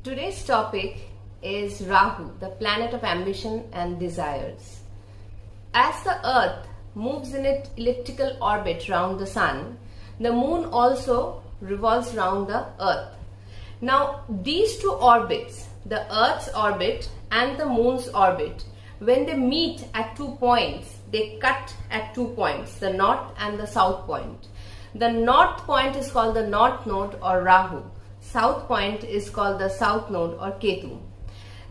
Today's topic is Rahu, the planet of ambition and desires. As the Earth moves in its elliptical orbit round the Sun, the Moon also revolves round the Earth. Now, these two orbits, the Earth's orbit and the Moon's orbit, when they meet at 2 points, they cut at 2 points, the north and the south point. The north point is called the north node or Rahu. South point is called the south node or Ketu.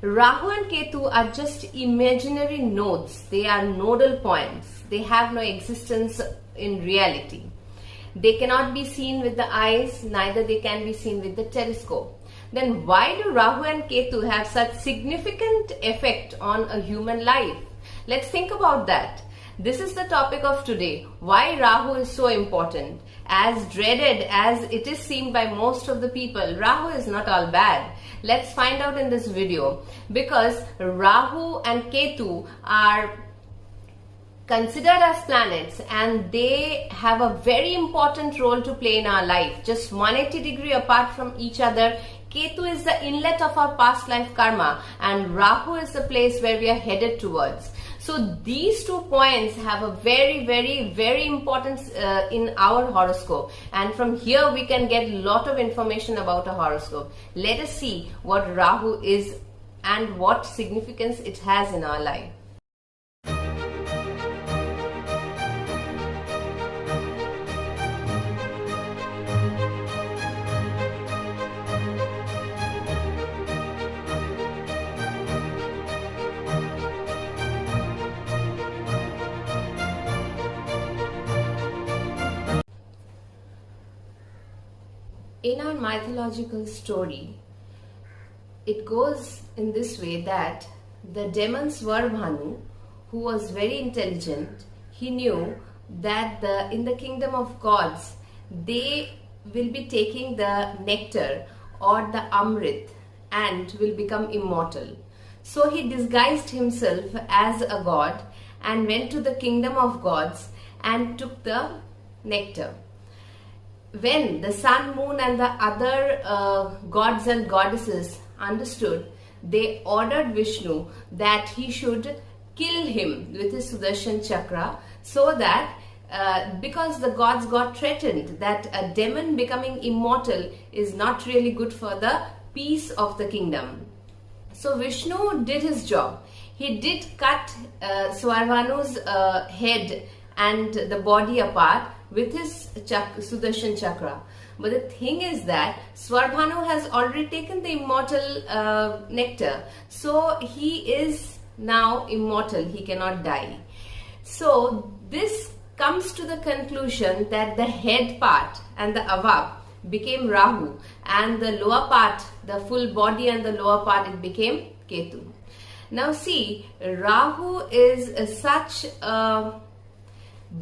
Rahu and Ketu are just imaginary nodes. They are nodal points. They have no existence in reality. They cannot be seen with the eyes, neither they can be seen with the telescope. Then why do Rahu and Ketu have such significant effect on a human life? Let's think about that. This is the topic of today. Why Rahu is so important. As dreaded as it is seen by most of the people, Rahu is not all bad. Let's find out in this video. Because Rahu and Ketu are considered as planets and they have a very important role to play in our life. Just 180 degrees apart from each other. Ketu is the inlet of our past life karma and Rahu is the place where we are headed towards. So these 2 points have a very importance in our horoscope, and from here we can get a lot of information about a horoscope. Let us see what Rahu is and what significance it has in our life. In our mythological story, it goes in this way that the demon Svarbhanu, who was very intelligent, he knew that in the kingdom of gods, they will be taking the nectar or the amrit and will become immortal. So he disguised himself as a god and went to the kingdom of gods and took the nectar. When the sun, moon and the other gods and goddesses understood, they ordered Vishnu that he should kill him with his Sudarshan chakra, so that because the gods got threatened that a demon becoming immortal is not really good for the peace of the kingdom. So Vishnu did his job. He did cut Svarbhanu's head and the body apart with his Sudarshan chakra. But the thing is that Svarbhanu has already taken the immortal nectar. So he is now immortal. He cannot die. So this comes to the conclusion that the head part and the avak became Rahu, and the lower part, the full body and the lower part, it became Ketu. Now see, Rahu is such a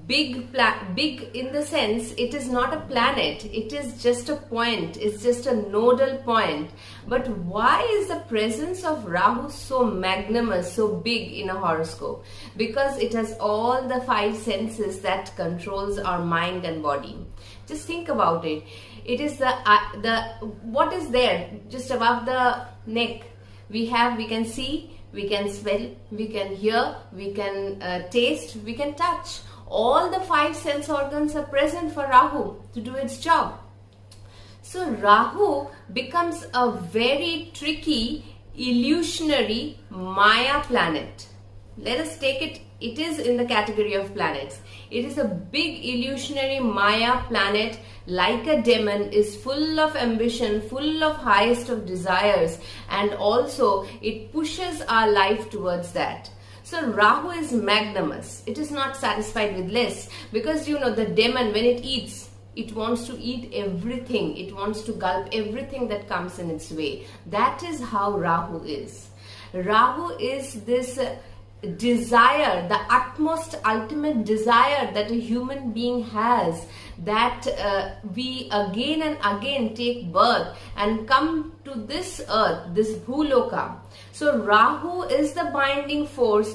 big in the sense it is not a planet, it is just a point, it's just a nodal point. But why is the presence of Rahu so magnanimous, so big in a horoscope? Because it has all the 5 senses that controls our mind and body. Just think about it. It is the what is there just above the neck? We can see, we can smell, we can hear, we can taste, we can touch. All the 5 sense organs are present for Rahu to do its job. So Rahu becomes a very tricky, illusionary Maya planet. Let us take it. It is in the category of planets. It is a big illusionary Maya planet, like a demon, is full of ambition, full of highest of desires, and also it pushes our life towards that. So Rahu is magnanimous. It is not satisfied with less, because you know the demon, when it eats, it wants to eat everything. It wants to gulp everything that comes in its way. That is how Rahu is. Rahu is this desire, the utmost ultimate desire that a human being has, that we again and again take birth and come to this earth, this bhuloka. So Rahu is the binding force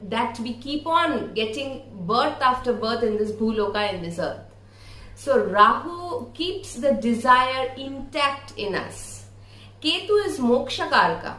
that we keep on getting birth after birth in this bhuloka, in this earth. So Rahu keeps the desire intact in us. Ketu is moksha karka.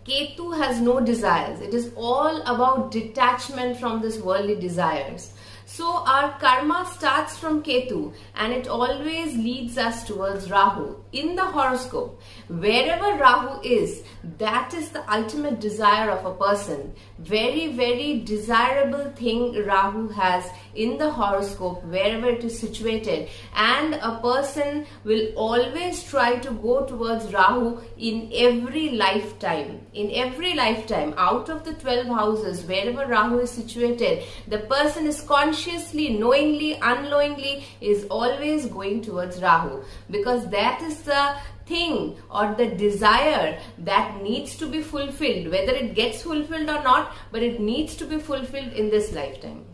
Ketu has no desires. It is all about detachment from this worldly desires. So our karma starts from Ketu and it always leads us towards Rahu. In the horoscope, wherever Rahu is, that is the ultimate desire of a person. Very, very desirable thing Rahu has in the horoscope, wherever it is situated. And a person will always try to go towards Rahu in every lifetime. In every lifetime, out of the 12 houses, wherever Rahu is situated, the person is consciously, knowingly, unknowingly is always going towards Rahu, because that is the thing or the desire that needs to be fulfilled, whether it gets fulfilled or not, but it needs to be fulfilled in this lifetime.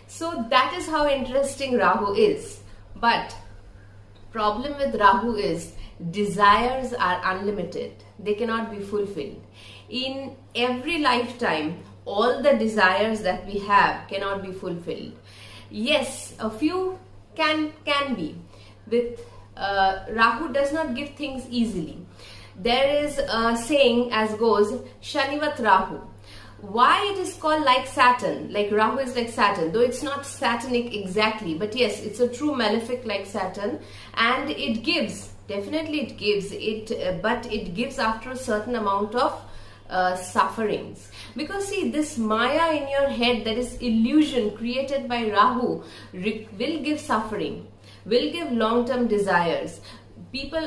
So that is how interesting Rahu is. But problem with Rahu is desires are unlimited. They cannot be fulfilled. In every lifetime, all the desires that we have cannot be fulfilled. Yes, a few can be. With Rahu does not give things easily. There is a saying as goes, Shanivat Rahu. Why it is called like Saturn, like Rahu is like Saturn, though it's not Satanic exactly, but yes, it's a true malefic like Saturn, and it gives, definitely it gives, but it gives after a certain amount of sufferings. Because see, this Maya in your head, that is illusion created by Rahu, will give suffering, will give long-term desires.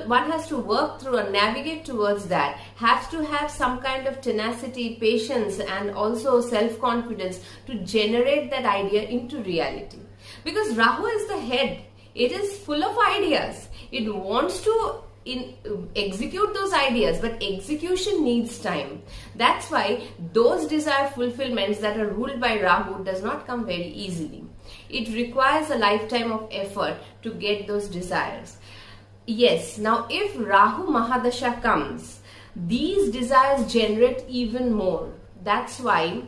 One has to work through and navigate towards that, has to have some kind of tenacity, patience, and also self-confidence to generate that idea into reality. Because Rahu is the head, it is full of ideas, it wants to execute those ideas, but execution needs time. That's why those desire fulfillments that are ruled by Rahu does not come very easily. It requires a lifetime of effort to get those desires. Yes, now if Rahu Mahadasha comes, these desires generate even more. That's why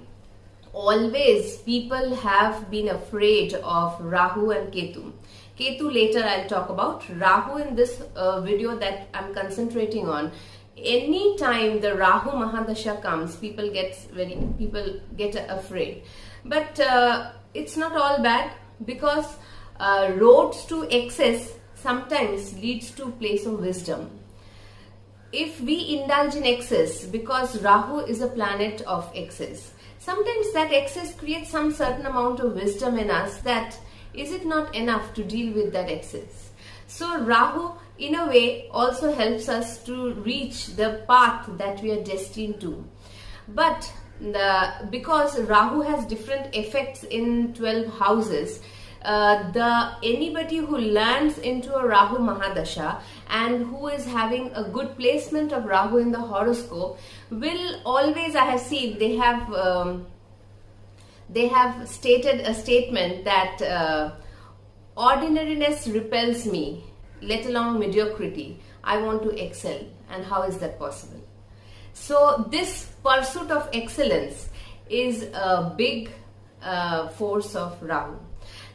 always people have been afraid of Rahu and Ketu. Ketu later I'll talk about. Rahu in this video that I'm concentrating on. Any time the Rahu Mahadasha comes, people get afraid. But it's not all bad, because roads to excess sometimes leads to place of wisdom. If we indulge in excess, because Rahu is a planet of excess, sometimes that excess creates some certain amount of wisdom in us, that is it not enough to deal with that excess. So Rahu in a way also helps us to reach the path that we are destined to. But because Rahu has different effects in 12 houses, anybody who lands into a Rahu Mahadasha and who is having a good placement of Rahu in the horoscope will always, I have seen, they have stated a statement that ordinariness repels me, let alone mediocrity. I want to excel. And how is that possible? So this pursuit of excellence is a big force of Rahu.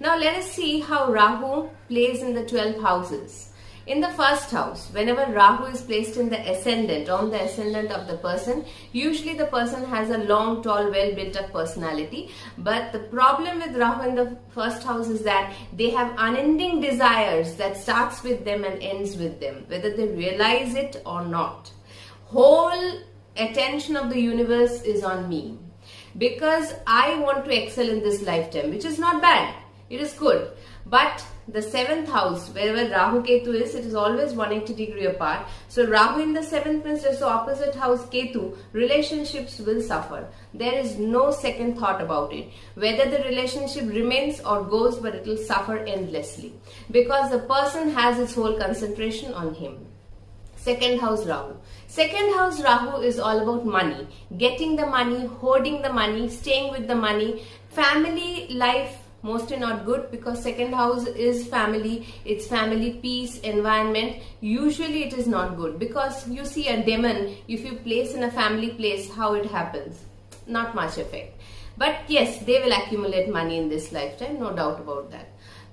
Now let us see how Rahu plays in the 12 houses. In the first house, whenever Rahu is placed in the ascendant, on the ascendant of the person, usually the person has a long, tall, well built up personality. But the problem with Rahu in the first house is that they have unending desires that starts with them and ends with them, whether they realize it or not. Whole attention of the universe is on me, because I want to excel in this lifetime, which is not bad. It is good. But the 7th house, wherever Rahu Ketu is, it is always 180 degree apart. So Rahu in the 7th means just the opposite house Ketu, relationships will suffer. There is no second thought about it. Whether the relationship remains or goes, but it will suffer endlessly. Because the person has its whole concentration on him. 2nd house Rahu. 2nd house Rahu is all about money. Getting the money, hoarding the money, staying with the money. Family life, mostly not good, because 2nd house is family, it's family, peace, environment. Usually it is not good, because you see a demon, if you place in a family place, how it happens? Not much effect. But yes, they will accumulate money in this lifetime, no doubt about that.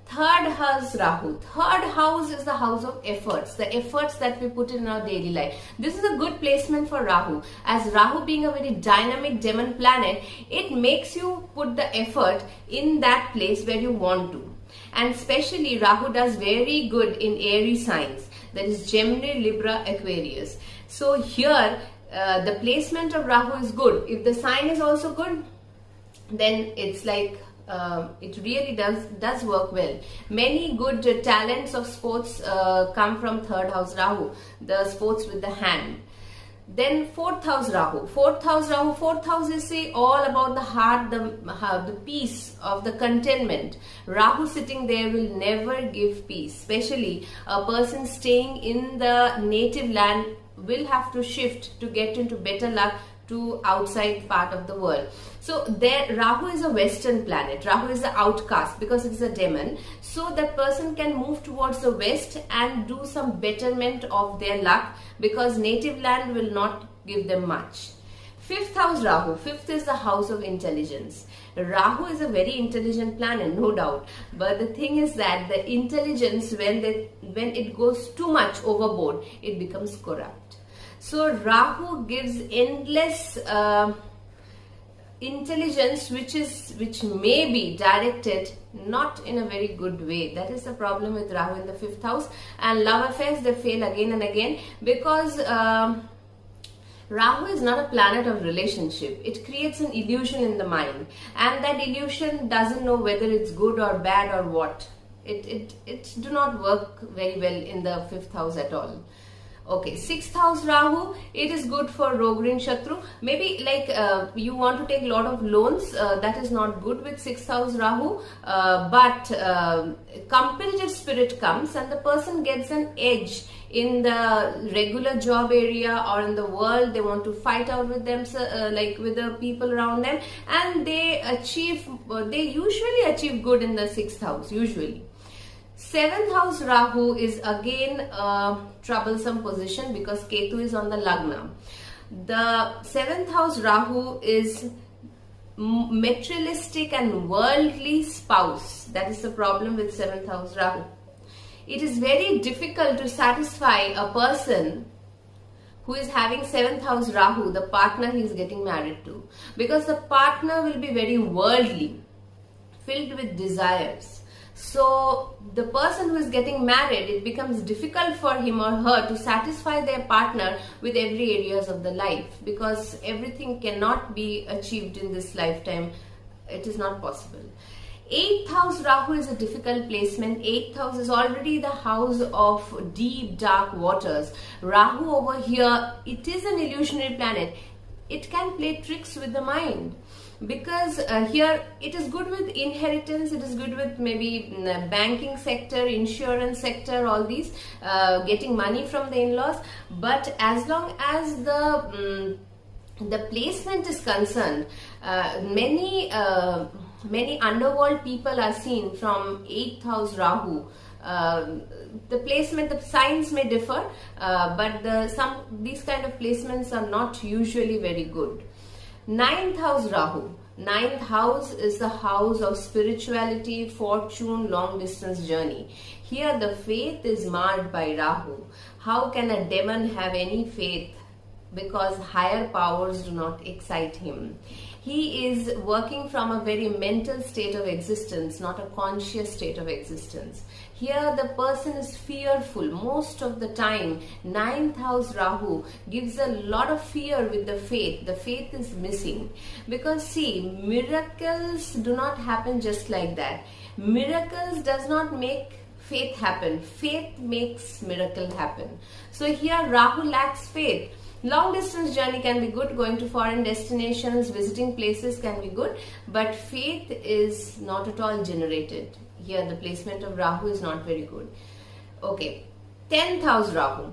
Third house Rahu. Third house is the house of efforts, the efforts that we put in our daily life. This is a good placement for Rahu. As Rahu being a very dynamic demon planet, it makes you put the effort in that place where you want to. And especially Rahu does very good in airy signs, that is Gemini, Libra, Aquarius. So here the placement of Rahu is good. If the sign is also good, then it's like it really does work well. Many good talents of sports come from third house Rahu, the sports with the hand. Then fourth house Rahu. Fourth house is say all about the heart, the peace of the contentment. Rahu sitting there will never give peace. Especially a person staying in the native land will have to shift to get into better luck to outside part of the world. So there Rahu is a western planet. Rahu is the outcast because it is a demon. So that person can move towards the west and do some betterment of their luck, because native land will not give them much. Fifth house Rahu. Fifth is the house of intelligence. Rahu is a very intelligent planet, no doubt. But the thing is that the intelligence, when it goes too much overboard, it becomes corrupt. So Rahu gives endless intelligence, which may be directed not in a very good way. That is the problem with Rahu in the fifth house. And love affairs, they fail again and again, because Rahu is not a planet of relationship. It creates an illusion in the mind, and that illusion doesn't know whether it's good or bad or what. It do not work very well in the fifth house at all. Okay, sixth house Rahu, it is good for Rogrin Shatru. Maybe like you want to take a lot of loans, that is not good with sixth house Rahu. But competitive spirit comes and the person gets an edge in the regular job area or in the world. They want to fight out with them, like with the people around them, and they usually achieve good in the sixth house, usually. Seventh house Rahu is again a troublesome position because Ketu is on the Lagna. The seventh house Rahu is materialistic and worldly spouse. That is the problem with seventh house Rahu. It is very difficult to satisfy a person who is having seventh house Rahu, the partner he is getting married to, because the partner will be very worldly, filled with desires. So the person who is getting married, it becomes difficult for him or her to satisfy their partner with every areas of the life, because everything cannot be achieved in this lifetime. It is not possible. Eighth house Rahu is a difficult placement. Eighth house is already the house of deep dark waters. Rahu over here, it is an illusionary planet. It can play tricks with the mind, because here it is good with inheritance, it is good with maybe banking sector, insurance sector, all these, getting money from the in-laws. But as long as the placement is concerned, many underworld people are seen from 8th house Rahu. The placement, the signs may differ, but these kind of placements are not usually very good. 9th house Rahu. 9th house is the house of spirituality, fortune, long distance journey. Here the faith is marred by Rahu. How can a demon have any faith? Because higher powers do not excite him. He is working from a very mental state of existence, not a conscious state of existence. Here the person is fearful most of the time. 9th house Rahu gives a lot of fear with the faith. The faith is missing. Because see, miracles do not happen just like that. Miracles does not make faith happen. Faith makes miracle happen. So here Rahu lacks faith. Long distance journey can be good, going to foreign destinations, visiting places can be good, but faith is not at all generated. Here the placement of Rahu is not very good. Okay, 10th house Rahu,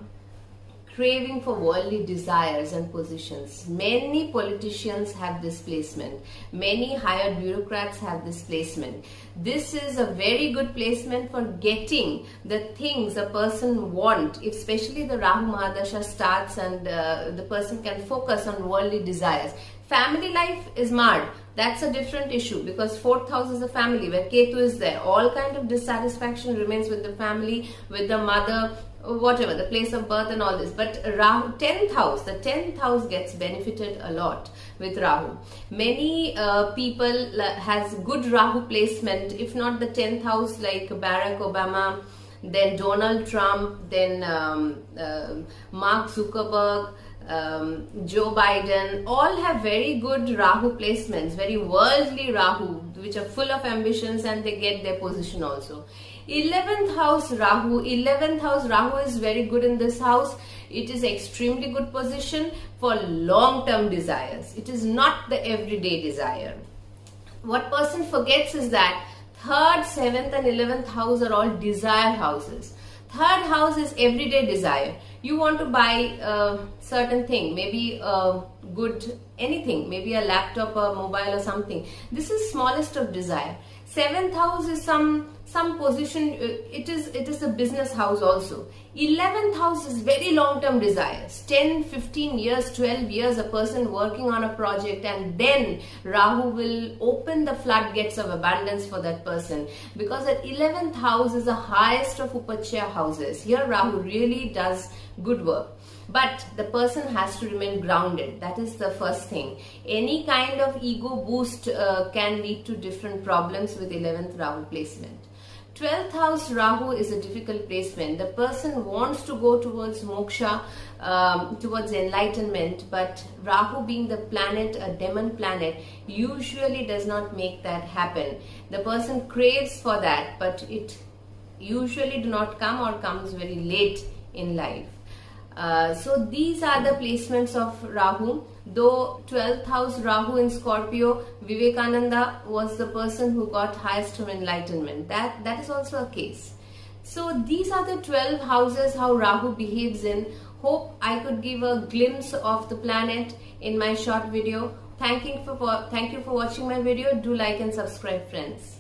craving for worldly desires and positions. Many politicians have this placement. Many higher bureaucrats have this placement. This is a very good placement for getting the things a person wants, especially the Rahu Mahadasha starts and the person can focus on worldly desires. Family life is marred, that's a different issue, because 4th house is a family where Ketu is there. All kind of dissatisfaction remains with the family, with the mother, whatever, the place of birth and all this. But Rahu, 10th house, the 10th house gets benefited a lot with Rahu. Many people has good Rahu placement, if not the 10th house, like Barack Obama, then Donald Trump, then Mark Zuckerberg, Joe Biden, all have very good Rahu placements, very worldly Rahu, which are full of ambitions, and they get their position also. 11th house Rahu, 11th house Rahu is very good in this house. It is extremely good position for long-term desires. It is not the everyday desire. What person forgets is that 3rd, 7th and 11th house are all desire houses. 3rd house is everyday desire. You want to buy a certain thing, maybe good anything, maybe a laptop or mobile or something. This is smallest of desire. 7th house is some position, it is a business house also. 11th house is very long-term desires. 10, 15 years, 12 years, a person working on a project, and then Rahu will open the floodgates of abundance for that person, because that 11th house is the highest of Upachya houses. Here Rahu really does good work. But the person has to remain grounded. That is the first thing. Any kind of ego boost can lead to different problems with 11th Rahu placement. 12th house Rahu is a difficult placement. The person wants to go towards moksha, towards enlightenment, but Rahu being the planet, a demon planet, usually does not make that happen. The person craves for that, but it usually do not come, or comes very late in life. So these are the placements of Rahu. Though 12th house Rahu in Scorpio, Vivekananda was the person who got highest from enlightenment. That is also a case. So these are the 12 houses how Rahu behaves in. Hope I could give a glimpse of the planet in my short video. Thank you for watching my video. Do like and subscribe, friends.